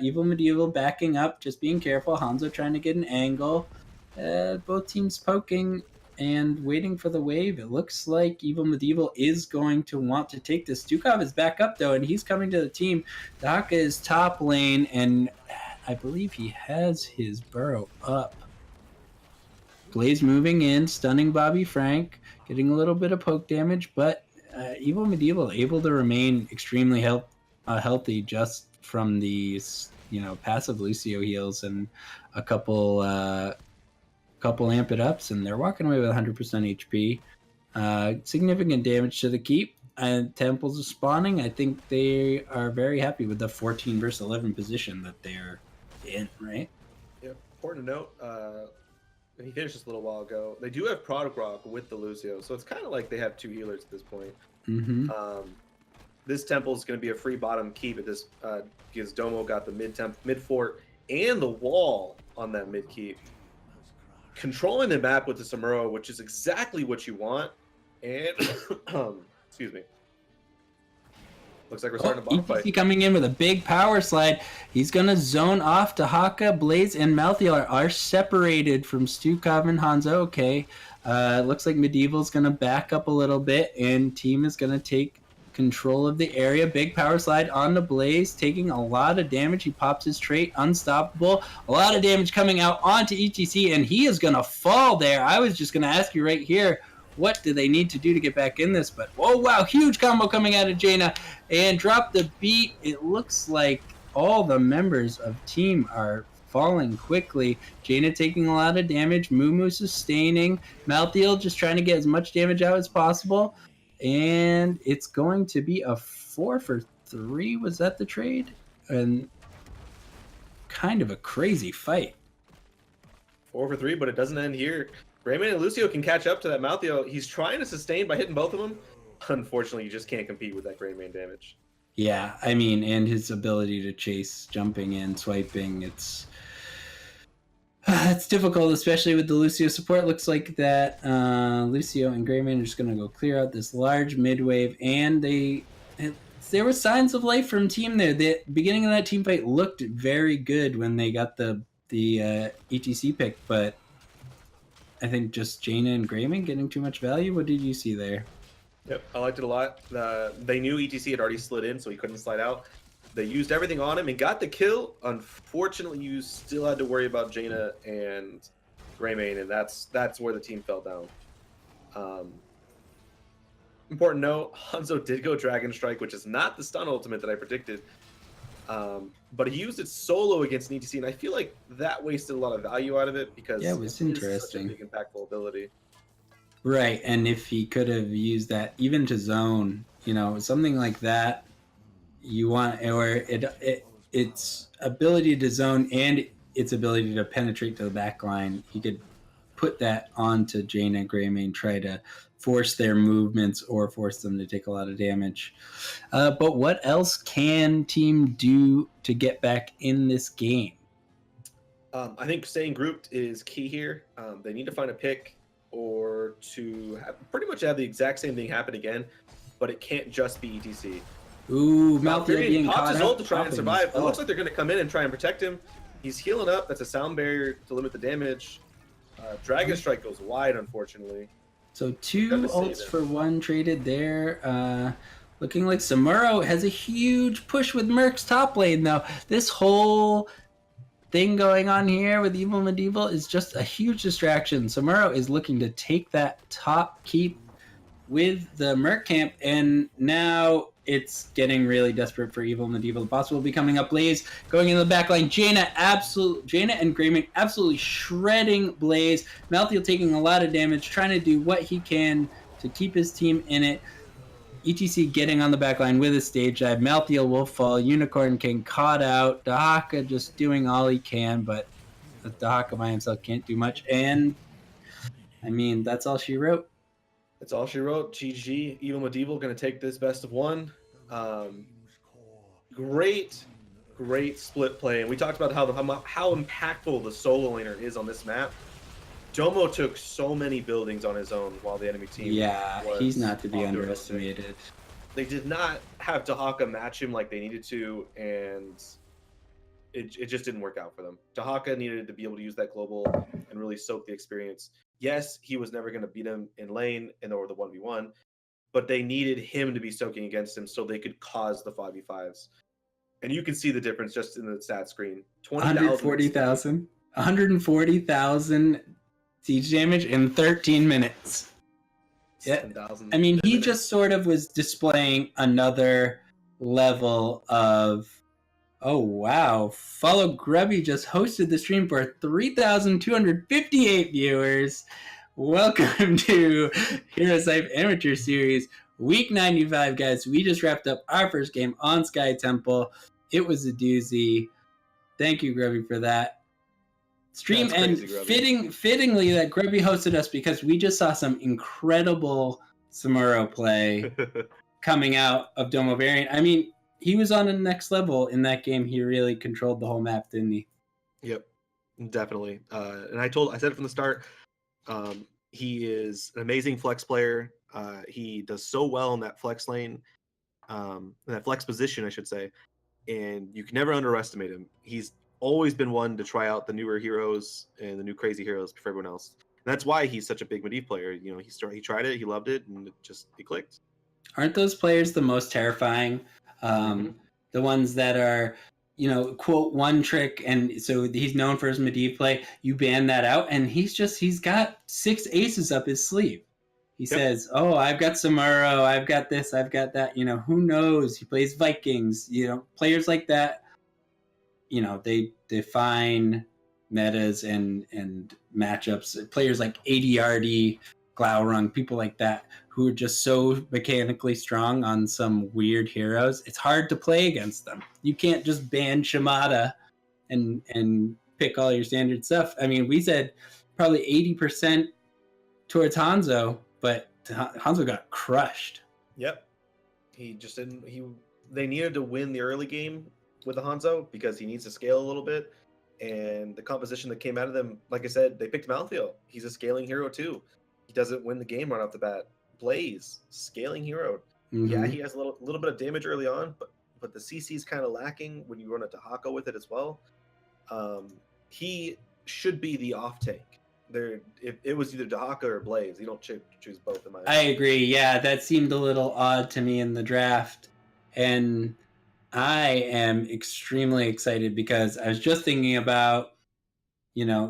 Evil Medivhel backing up, just being careful. Hanzo trying to get an angle. Both teams poking and waiting for the wave. It looks like Evil Medivhel is going to want to take this. Stukov is back up, though, and he's coming to the team. Dahaka is top lane, and I believe he has his burrow up. Blaze moving in, stunning Bobby Frank, getting a little bit of poke damage, but Evil Medivhel able to remain extremely healthy just from these, passive Lucio heals and a couple couple amp it ups, and they're walking away with 100% HP. Significant damage to the keep. And temples are spawning. I think they are very happy with the 14 versus 11 position that they're in, right? Yeah, important to note. And he finished this a little while ago. They do have Product Rock with the Lucio, so it's kind of like they have 2 healers at this point. Mm-hmm. This temple is going to be a free bottom keep at this because Domo got the mid fort and the wall on that mid keep. Controlling the map with the Samuro, which is exactly what you want. And excuse me. Looks like we're starting a bottom fight. ETC coming in with a big power slide. He's going to zone off. Dahaka, Blaze, and Malthiel are separated from Stukov and Hanzo. Okay. Looks like Medivhel's going to back up a little bit, and Team is going to take control of the area. Big power slide on the Blaze, taking a lot of damage. He pops his trait, unstoppable. A lot of damage coming out onto ETC, and he is going to fall there. I was just going to ask you right here, what do they need to do to get back in this? But, oh, wow, huge combo coming out of Jaina. And drop the beat. It looks like all the members of Team are falling quickly. Jaina taking a lot of damage. Mumu sustaining. Malthiel just trying to get as much damage out as possible. And it's going to be a 4 for 3. Was that the trade? And kind of a crazy fight. 4 for 3, but it doesn't end here. Rayman and Lucio can catch up to that Malthiel. He's trying to sustain by hitting both of them. Unfortunately, you just can't compete with that Greymane damage. Yeah, I mean, and his ability to chase, jumping in, swiping, it's difficult, especially with the Lucio support. Looks like that Lucio and Greymane are just going to go clear out this large mid-wave, and there were signs of life from Team there. The beginning of that team fight looked very good when they got the ETC pick, but I think just Jaina and Greymane getting too much value. What did you see there? Yep, I liked it a lot. They knew ETC had already slid in, so he couldn't slide out. They used everything on him and got the kill. Unfortunately, you still had to worry about Jaina and Greymane, and that's where the team fell down. Important note, Hanzo did go Dragon Strike, which is not the stun ultimate that I predicted. But he used it solo against an ETC, and I feel like that wasted a lot of value out of it because it was interesting. Such a big impactful ability. Right, and if he could have used that even to zone, something like that, you want, or its ability to zone and its ability to penetrate to the back line, he could put that onto Jaina and Greymane, try to force their movements or force them to take a lot of damage. But what else can Team do to get back in this game? I think staying grouped is key here. They need to find a pick or to pretty much have the exact same thing happen again, but it can't just be ETC. Ooh, Malthiel being pops his caught ult to try and survive. Oh. It looks like they're going to come in and try and protect him. He's healing up. That's a sound barrier to limit the damage. Dragon Strike goes wide, unfortunately. So 2 ults for 1 traded there. Looking like Samuro has a huge push with Merc's top lane, though. This whole thing going on here with Evil Medivhel is just a huge distraction. Samuro is looking to take that top keep with the Merc camp, and now it's getting really desperate for Evil Medivhel. The boss will be coming up. Blaze going into the back line. Jaina and Greymane absolutely shredding Blaze. Malthiel taking a lot of damage, trying to do what he can to keep his team in it. ETC getting on the back line with a stage dive. Malthiel will fall. Unicorn King caught out. Dahaka just doing all he can, but Dahaka by himself can't do much. And, I mean, that's all she wrote. That's all she wrote. GG. Evil Medivhel going to take this best of 1. Great split play. And we talked about how impactful the solo laner is on this map. Domo took so many buildings on his own while the enemy team he's not to be underestimated. They did not have Dahaka match him like they needed to, and it just didn't work out for them. Dahaka needed to be able to use that global and really soak the experience. Yes, he was never going to beat him in lane or the 1v1, but they needed him to be soaking against him so they could cause the 5v5s. And you can see the difference just in the stat screen. 140,000 siege damage in 13 minutes. Yeah, I mean, he just sort of was displaying another level of Oh, wow. Follow Grubby just hosted the stream for 3,258 viewers. Welcome to HeroesHype Amateur Series, Week 95, guys. We just wrapped up our first game on Sky Temple. It was a doozy. Thank you, Grubby, for that stream. That's crazy, And Grubby. fittingly that Grubby hosted us because we just saw some incredible Samuro play coming out of Domo Variant. I mean, he was on the next level in that game. He really controlled the whole map, didn't he? Yep, definitely. And I said it from the start. He is an amazing flex player. He does so well in that flex lane, in that flex position, I should say. And you can never underestimate him. He's always been one to try out the newer heroes and the new crazy heroes before everyone else. And that's why he's such a big Medivh player. You know, he tried it, he loved it, and it clicked. Aren't those players the most terrifying? The ones that are, quote, one trick, and so he's known for his Medivh play. You ban that out, and he's got 6 aces up his sleeve. He says, "Oh, I've got Samuro, I've got this, I've got that." Who knows? He plays Vikings. Players like that. They define metas and matchups. Players like ADRD, Glaurung, people like that who are just so mechanically strong on some weird heroes. It's hard to play against them. You can't just ban Shimada and pick all your standard stuff. I mean, we said probably 80% towards Hanzo, but Hanzo got crushed. Yep. He just didn't. They needed to win the early game with the Hanzo because he needs to scale a little bit. And the composition that came out of them, like I said, they picked Medivhel. He's a scaling hero too. He doesn't win the game right off the bat. Blaze, scaling hero. Mm-hmm. Yeah, he has a little bit of damage early on, but the CC is kind of lacking when you run a Dahaka with it as well. He should be the off tank. It was either Dahaka or Blaze. You don't choose both. In my opinion. I agree. Yeah, that seemed a little odd to me in the draft, and I am extremely excited because I was just thinking about,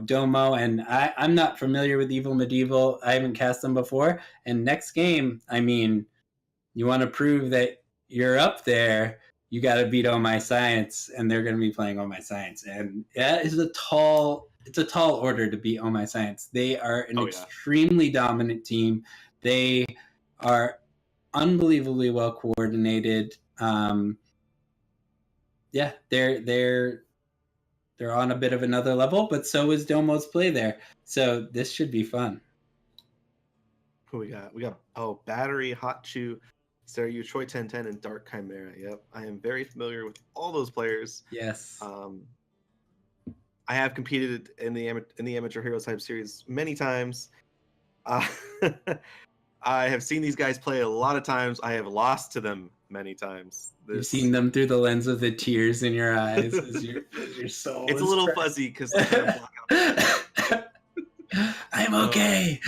Domo, and I'm not familiar with Evil Medivhel. I haven't cast them before. And next game, I mean, you want to prove that you're up there, you got to beat Oh My Science, and they're going to be playing Oh My Science. And that is a tall order to beat Oh My Science. They are an extremely dominant team. They are unbelievably well coordinated. Yeah, they're on a bit of another level, but so is Domo's play there. So this should be fun. Who we got? Battery, Hot Chew, Saryu, Choi 1010, and Dark Chimera. Yep, I am very familiar with all those players. Yes. I have competed in the Amateur HeroesHype series many times. I have seen these guys play a lot of times. I have lost to them many times. You've seen them through the lens of the tears in your eyes as your soul. It's a little fuzzy because I'm okay.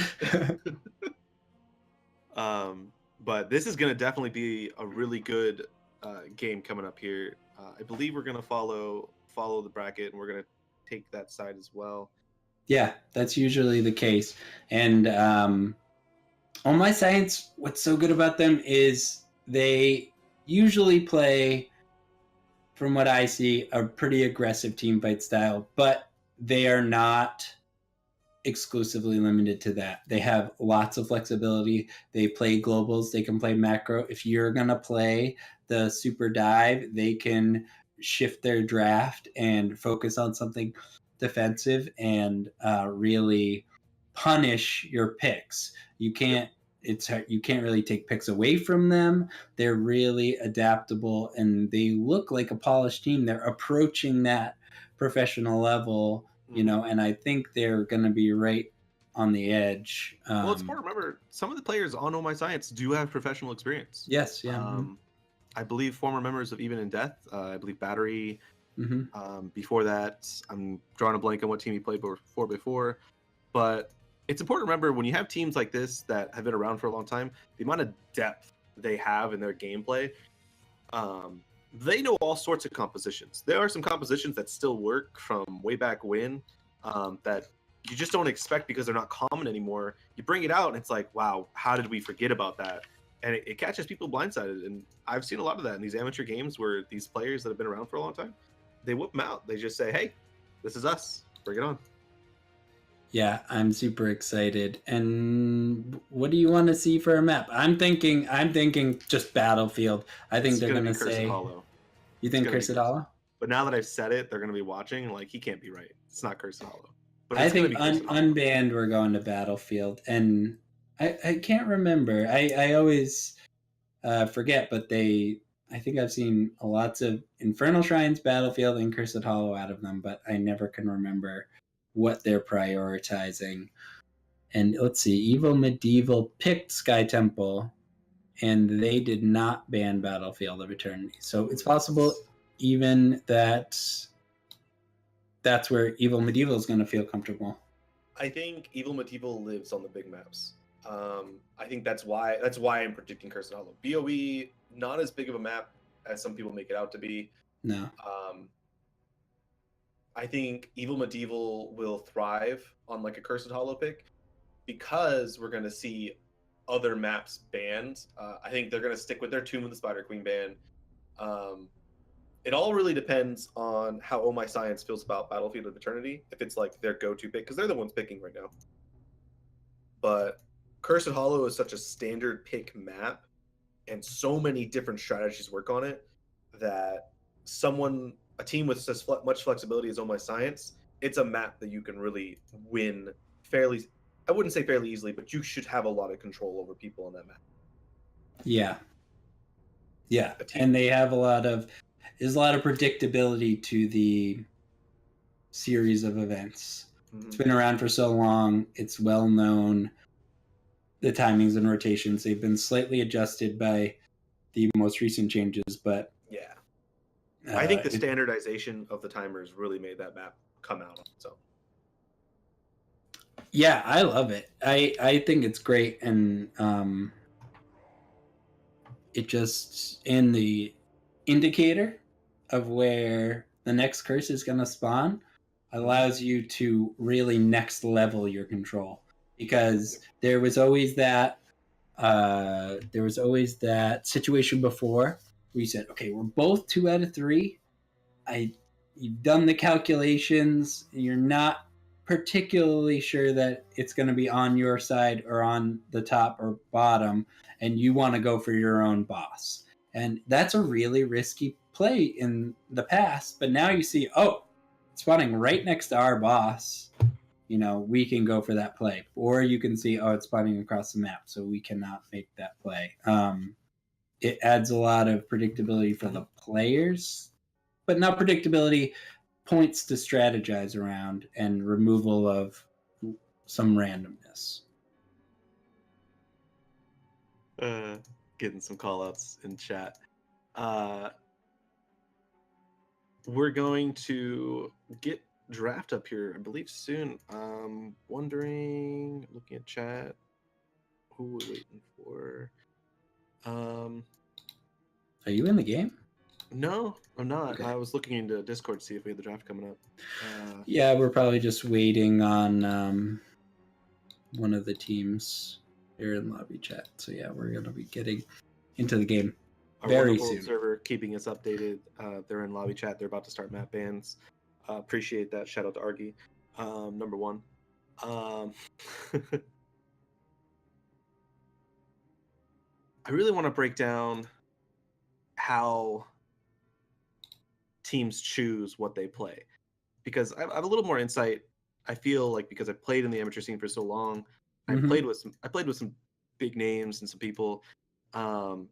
But this is going to definitely be a really good game coming up here. I believe we're going to follow the bracket, and we're going to take that side as well. Yeah, that's usually the case. And On My Science, what's so good about them is they usually play, from what I see, a pretty aggressive team fight style, but they are not exclusively limited to that. They have lots of flexibility. They play globals. They can play macro. If you're going to play the super dive, they can shift their draft and focus on something defensive and really punish your picks. You can't really take picks away from them. They're really adaptable, and they look like a polished team. They're approaching that professional level, and I think they're going to be right on the edge. Well, it's important to remember some of the players on Oh My Science do have professional experience. Yes, yeah. I believe former members of Even in Death. I believe Battery. Before that, I'm drawing a blank on what team he played for before, but it's important to remember when you have teams like this that have been around for a long time, the amount of depth they have in their gameplay. They know all sorts of compositions. There are some compositions that still work from way back when that you just don't expect because they're not common anymore. You bring it out and it's like, wow, how did we forget about that? And it catches people blindsided. And I've seen a lot of that in these amateur games where these players that have been around for a long time, they whip them out. They just say, "Hey, this is us. Bring it on." Yeah, I'm super excited. And what do you want to see for a map? I'm thinking just Battlefield. I think It's they're gonna gonna be Cursed say. Hollow. You think gonna be Cursed Hollow? But now that I've said it, they're gonna be watching. Like, he can't be right. It's not Cursed Hollow. But I it's gonna think be Cursed Hollow. unbanned we're going to Battlefield, and I can't remember. I always forget, but I think I've seen lots of Infernal Shrines, Battlefield, and Cursed Hollow out of them, but I never can remember what they're prioritizing. And let's see, Evil Medivhel picked Sky Temple, and they did not ban Battlefield of Eternity. So it's possible even that's where Evil Medivhel is going to feel comfortable. I think Evil Medivhel lives on the big maps. I think that's why I'm predicting Cursed Hollow. BOE, not as big of a map as some people make it out to be. No. I think Evil Medivhel will thrive on like a Cursed Hollow pick because we're going to see other maps banned. I think they're going to stick with their Tomb of the Spider Queen ban. It all really depends on how Oh My Science feels about Battlefield of Eternity. If it's like their go-to pick, because they're the ones picking right now. But Cursed Hollow is such a standard pick map, and so many different strategies work on it that a team with as much flexibility as Oh My Science, it's a map that you can really win fairly. I wouldn't say fairly easily, but you should have a lot of control over people on that map. Yeah. Yeah, and they have there's a lot of predictability to the series of events. Mm-hmm. It's been around for so long. It's well known. The timings and rotations, they've been slightly adjusted by the most recent changes, but yeah. I think the standardization of the timers really made that map come out on its own. Yeah, I love it. I think it's great, and it just in the indicator of where the next curse is going to spawn allows you to really next level your control, because there was always that situation before where you said, okay, we're both 2 out of 3. You've done the calculations, you're not particularly sure that it's going to be on your side or on the top or bottom, and you want to go for your own boss. And that's a really risky play in the past, but now you see, oh, it's spawning right next to our boss. We can go for that play. Or you can see, oh, it's spawning across the map, so we cannot make that play. It adds a lot of predictability for the players, but not predictability, points to strategize around, and removal of some randomness. Getting some call-outs in chat. We're going to get draft up here, I believe, soon. Wondering, looking at chat, who we're waiting for. Are you in the game? No, I'm not. Okay. I was looking into Discord to see if we had the draft coming up. Yeah, we're probably just waiting on one of the teams here in lobby chat. So yeah, we're going to be getting into the game very soon. Server keeping us updated. They're in lobby chat. They're about to start map bans. Appreciate that. Shout out to Argy. Number one. I really want to break down how teams choose what they play, because I have a little more insight. I feel like because I played in the amateur scene for so long, I played with some big names and some people. When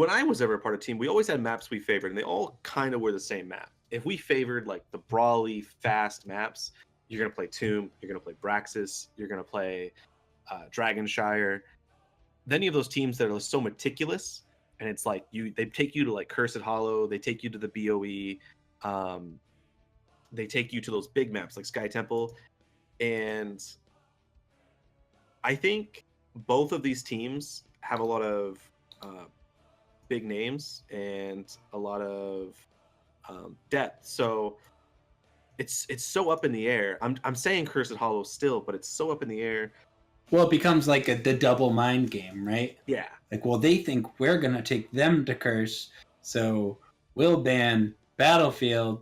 I was ever a part of a team, we always had maps we favored, and they all kind of were the same map. If we favored like the brawly, fast maps, you're gonna play Tomb, you're gonna play Braxis, you're gonna play Dragonshire. Then you have those teams that are so meticulous, and it's like they take you to like Cursed Hollow, they take you to the BOE, they take you to those big maps like Sky Temple, and I think both of these teams have a lot of big names and a lot of depth. So it's so up in the air. I'm saying Cursed Hollow still, but it's so up in the air. Well, it becomes like the double mind game, right? Yeah. Like, well, they think we're going to take them to curse, so we'll ban Battlefield,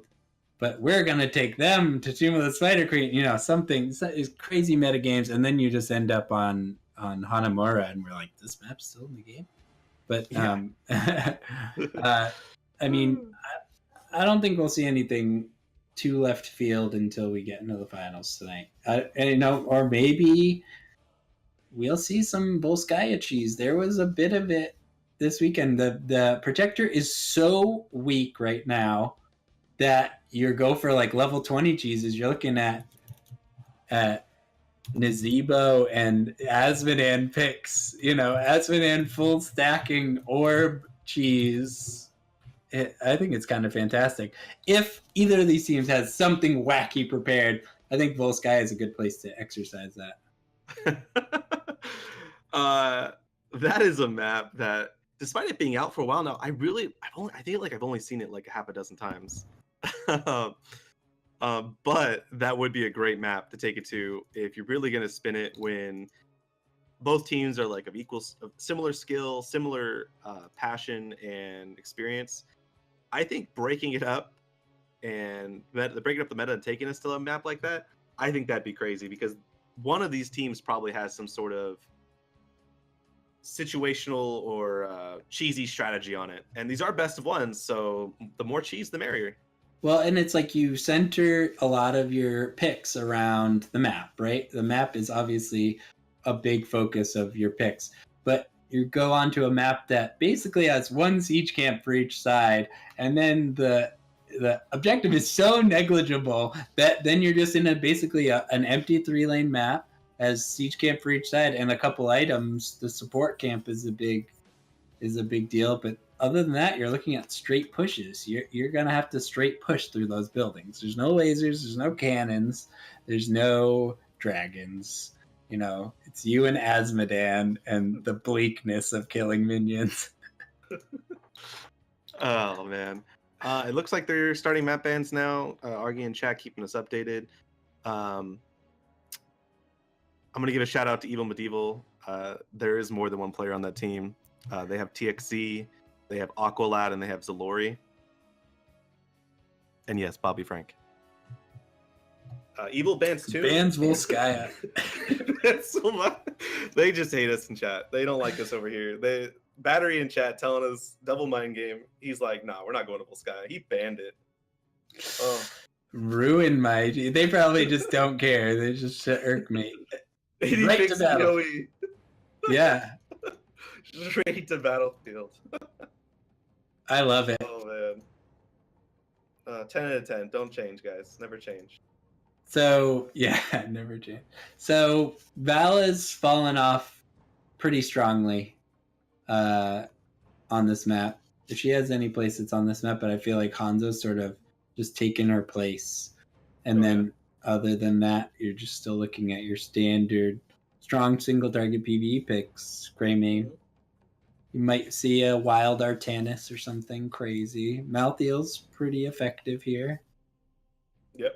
but we're gonna take them to Tomb of the Spider Queen. You know, something is crazy meta games, and then you just end up on Hanamura, and we're like, this map's still in the game. But I mean, I don't think we'll see anything too left field until we get into the finals tonight. Or maybe we'll see some Volskaya cheese. There was a bit of it this weekend. The Protector is so weak right now that you go for like level 20 cheeses. You're looking at Nazebo and Asmodan picks. You know, Asmodan full stacking orb cheese. I think it's kind of fantastic. If either of these teams has something wacky prepared, I think Volskaya is a good place to exercise that. That is a map that, despite it being out for a while now, I feel like I've only seen it like half a dozen times. But that would be a great map to take it to if you're really going to spin it when both teams are like of similar skill, similar passion and experience. I think breaking it up and breaking up the meta and taking us to a map like that, I think that'd be crazy because one of these teams probably has some sort of situational or cheesy strategy on it. And these are best of ones, so the more cheese, the merrier. Well, and it's like you center a lot of your picks around the map, right? The map is obviously a big focus of your picks, but you go onto a map that basically has one siege camp for each side, and then the objective is so negligible that then you're just in an empty 3-lane map as siege camp for each side and a couple items. The support camp is a big deal, but other than that, you're looking at straight pushes. You're gonna have to straight push through those buildings. There's no lasers, there's no cannons, there's no dragons. You know, it's you and Asmodan and the bleakness of killing minions. Oh man. It looks like they're starting map bans now. Argy and chat keeping us updated. I'm gonna give a shout out to Evel Medivhel. There is more than one player on that team. They have TXZ, they have Aqualad, and they have Zalori. And yes, Bobby Frank. Evel bans too. Bans Volskaya. They just hate us in chat. They don't like us over here. Battery in chat telling us double mind game. He's like, nah, we're not going to Volskaya. He banned it. Oh. Ruin my. They probably just don't care. They just irk me. Right to battle. Yeah. Straight to Battlefield. I love it. Oh man. 10 out of 10. Don't change, guys. Never change. So yeah, never change. So Vala's fallen off pretty strongly on this map. If she has any place, it's on this map, but I feel like Hanzo's sort of just taken her place. And then other than that, you're just still looking at your standard strong single target PvE picks. Greymane. You might see a wild Artanis or something crazy. Malthiel's pretty effective here. Yep.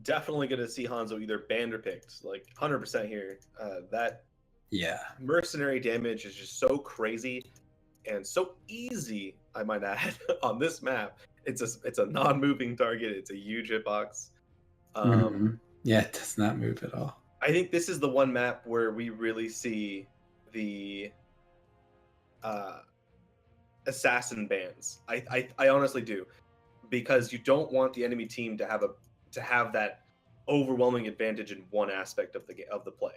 Definitely going to see Hanzo either banned or picked. Like 100% here. That mercenary damage is just so crazy and so easy, I might add, on this map. It's a non-moving target. It's a huge hitbox. Yeah, it does not move at all. I think this is the one map where we really see the assassin bans. I honestly do, because you don't want the enemy team to have that overwhelming advantage in one aspect of the play.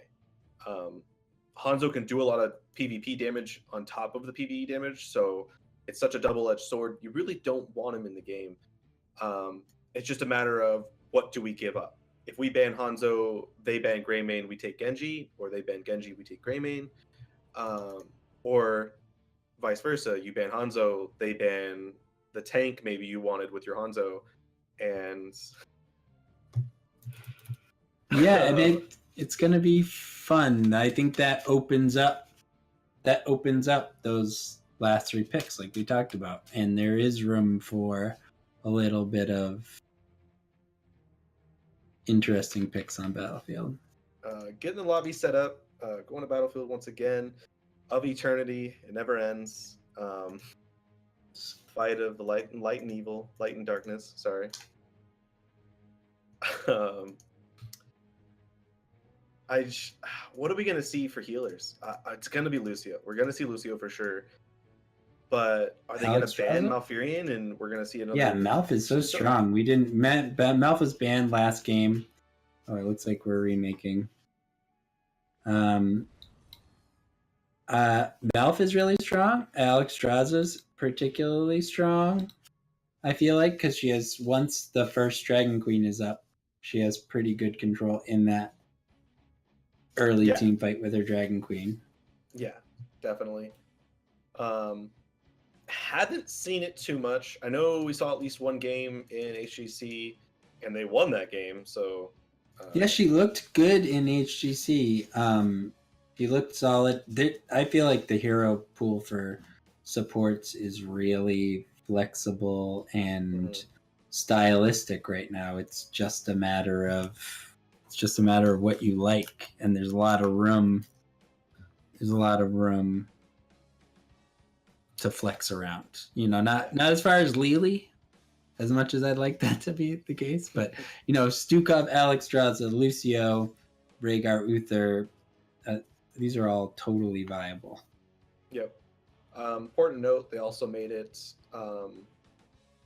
Hanzo can do a lot of PvP damage on top of the PvE damage, so it's such a double-edged sword. You really don't want him in the game. It's just a matter of what do we give up. If we ban Hanzo, they ban Greymane, we take Genji, or they ban Genji, we take Greymane, or vice versa. You ban Hanzo, they ban the tank maybe you wanted with your Hanzo, and yeah, and it's gonna be fun. I think that opens up those last 3 picks like we talked about, and there is room for a little bit of interesting picks on Battlefield. Getting the lobby set up, going to Battlefield once again, of eternity, it never ends. fight of the light and evil, light and darkness. Sorry. um, what are we gonna see for healers? It's gonna be Lucio. We're gonna see Lucio for sure. But are they Alex gonna ban Straza? Malfurion, and we're gonna see another? Yeah, Malf is so strong. We didn't. Malf was banned last game. Oh, it looks like we're remaking. Malf is really strong. Alex Straza's particularly strong. I feel like because she has, once the first Dragon Queen is up, she has pretty good control in that early team fight with her Dragon Queen. Yeah, definitely. Haven't seen it too much. I know we saw at least one game in HGC, and they won that game. So yeah, she looked good in HGC. She looked solid. I feel like the hero pool for supports is really flexible and stylistic right now. It's just a matter of what you like, and there's a lot of room. There's a lot of room to flex around. You know, not as far as Lily, as much as I'd like that to be the case, but you know, Stukov, Alex Straza, Lucio, Rhaegar, Uther, these are all totally viable. Yep. Important note: they also made it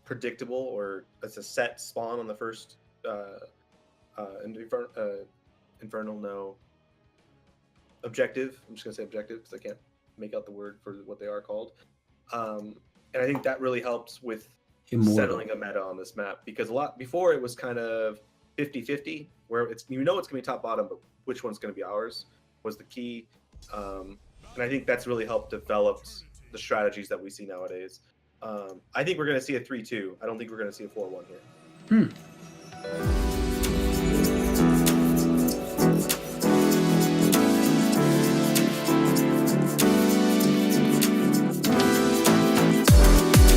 predictable, or it's a set spawn on the first Infernal no objective. I'm just gonna say objective because I can't make out the word for what they are called. And I think that really helps with settling a meta on this map, because a lot before it was kind of 50-50, where it's, you know, it's gonna be top bottom, but which one's gonna be ours was the key. And I think that's really helped develop the strategies that we see nowadays. I think we're gonna see a 3-2. I don't think we're gonna see a 4-1 here.